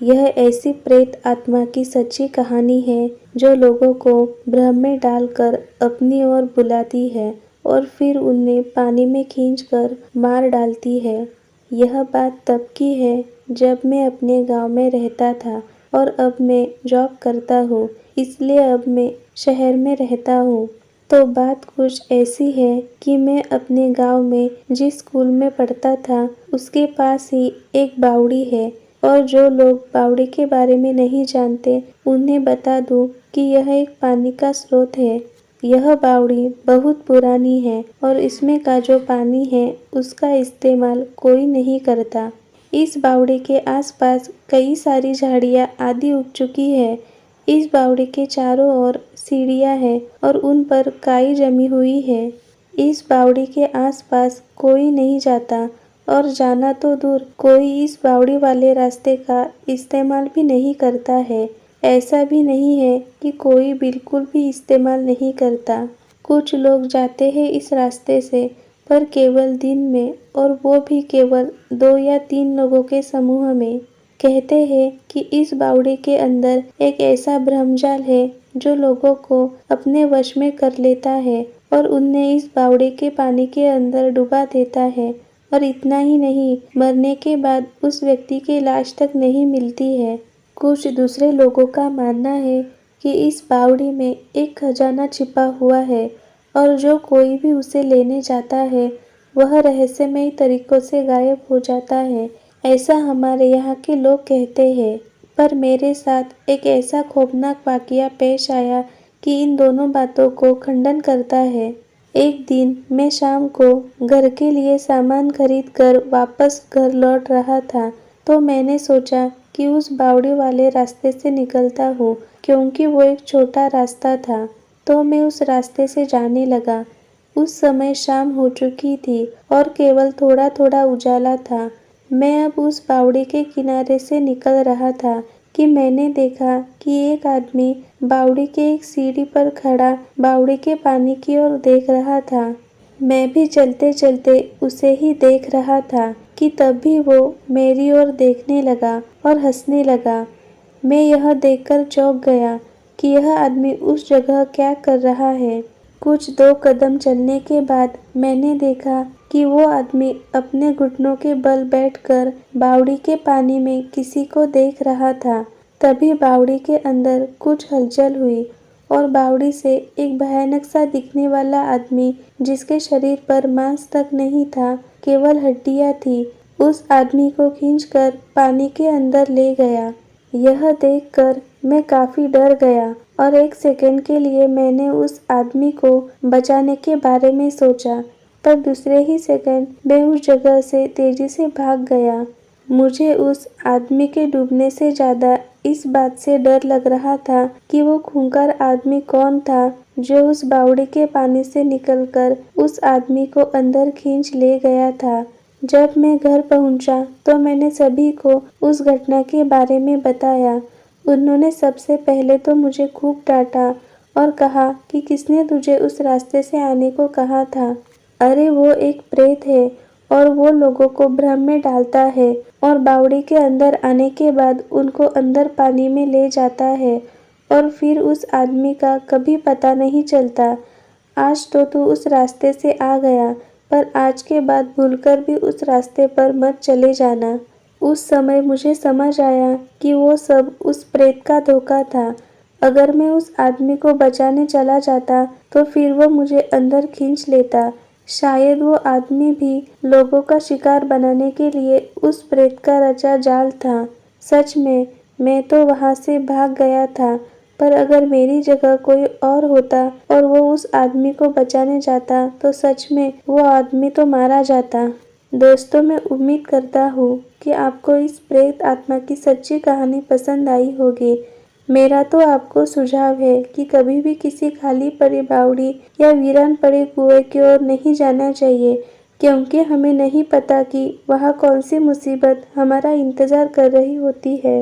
यह ऐसी प्रेत आत्मा की सच्ची कहानी है जो लोगों को भ्रम में डालकर अपनी ओर बुलाती है और फिर उन्हें पानी में खींचकर मार डालती है। यह बात तब की है जब मैं अपने गांव में रहता था और अब मैं जॉब करता हूँ, इसलिए अब मैं शहर में रहता हूँ। तो बात कुछ ऐसी है कि मैं अपने गांव में जिस स्कूल में पढ़ता था उसके पास ही एक बावड़ी है और जो लोग बावड़ी के बारे में नहीं जानते उन्हें बता दूं कि यह एक पानी का स्रोत है। यह बावड़ी बहुत पुरानी है और इसमें का जो पानी है उसका इस्तेमाल कोई नहीं करता। इस बावड़ी के आसपास कई सारी झाड़ियाँ आदि उग चुकी है। इस बावड़ी के चारों ओर सीढ़ियाँ हैं और उन पर काई जमी हुई है। इस बावड़ी के आसपास कोई नहीं जाता और जाना तो दूर कोई इस बावड़ी वाले रास्ते का इस्तेमाल भी नहीं करता है। ऐसा भी नहीं है कि कोई बिल्कुल भी इस्तेमाल नहीं करता। कुछ लोग जाते हैं इस रास्ते से, पर केवल दिन में, और वो भी केवल 2 या 3 लोगों के समूह में। कहते हैं कि इस बावड़ी के अंदर एक ऐसा ब्रह्मजाल है जो लोगों को अपने वश में कर लेता है और उन्हें इस बावड़ी के पानी के अंदर डुबा देता है। और इतना ही नहीं, मरने के बाद उस व्यक्ति की लाश तक नहीं मिलती है। कुछ दूसरे लोगों का मानना है कि इस बावड़ी में एक खजाना छिपा हुआ है और जो कोई भी उसे लेने जाता है वह रहस्यमयी तरीकों से गायब हो जाता है। ऐसा हमारे यहाँ के लोग कहते हैं। पर मेरे साथ एक ऐसा खौफनाक वाकया पेश आया कि इन दोनों बातों को खंडन करता है। एक दिन मैं शाम को घर के लिए सामान खरीद कर वापस घर लौट रहा था, तो मैंने सोचा कि उस बावड़ी वाले रास्ते से निकलता हूँ, क्योंकि वो एक छोटा रास्ता था। तो मैं उस रास्ते से जाने लगा। उस समय शाम हो चुकी थी और केवल थोड़ा थोड़ा उजाला था। मैं अब उस बावड़ी के किनारे से निकल रहा था कि मैंने देखा कि एक आदमी बावड़ी के एक सीढ़ी पर खड़ा बावड़ी के पानी की ओर देख रहा था। मैं भी चलते चलते उसे ही देख रहा था कि तभी वो मेरी ओर देखने लगा और हंसने लगा। मैं यह देखकर चौंक गया कि यह आदमी उस जगह क्या कर रहा है। कुछ 2 कदम चलने के बाद मैंने देखा कि वो आदमी अपने घुटनों के बल बैठकर बावड़ी के पानी में किसी को देख रहा था। तभी बावड़ी के अंदर कुछ हलचल हुई और बावड़ी से एक भयानक सा दिखने वाला आदमी, जिसके शरीर पर मांस तक नहीं था, केवल हड्डियां थी, उस आदमी को खींचकर पानी के अंदर ले गया। यह देखकर मैं काफी डर गया और 1 सेकंड के लिए मैंने उस आदमी को बचाने के बारे में सोचा, पर दूसरे ही सेकंड मैं उस जगह से तेजी से भाग गया। मुझे उस आदमी के डूबने से ज्यादा इस बात से डर लग रहा था कि वो खूंखार आदमी कौन था जो उस बावड़ी के पानी से निकलकर उस आदमी को अंदर खींच ले गया था। जब मैं घर पहुंचा तो मैंने सभी को उस घटना के बारे में बताया। उन्होंने सबसे पहले तो मुझे खूब डांटा और कहा कि किसने तुझे उस रास्ते से आने को कहा था। अरे वो एक प्रेत है और वो लोगों को भ्रम में डालता है और बावड़ी के अंदर आने के बाद उनको अंदर पानी में ले जाता है और फिर उस आदमी का कभी पता नहीं चलता। आज तो तू उस रास्ते से आ गया, पर आज के बाद भूलकर भी उस रास्ते पर मत चले जाना। उस समय मुझे समझ आया कि वो सब उस प्रेत का धोखा था। अगर मैं उस आदमी को बचाने चला जाता तो फिर वो मुझे अंदर खींच लेता। शायद वो आदमी भी लोगों का शिकार बनाने के लिए उस प्रेत का रचा जाल था। सच में मैं तो वहां से भाग गया था, पर अगर मेरी जगह कोई और होता और वो उस आदमी को बचाने जाता तो सच में वो आदमी तो मारा जाता। दोस्तों, मैं उम्मीद करता हूँ कि आपको इस प्रेत आत्मा की सच्ची कहानी पसंद आई होगी। मेरा तो आपको सुझाव है कि कभी भी किसी खाली पड़ी बावड़ी या वीरान पड़े कुएं की ओर नहीं जाना चाहिए, क्योंकि हमें नहीं पता कि वहाँ कौन सी मुसीबत हमारा इंतजार कर रही होती है।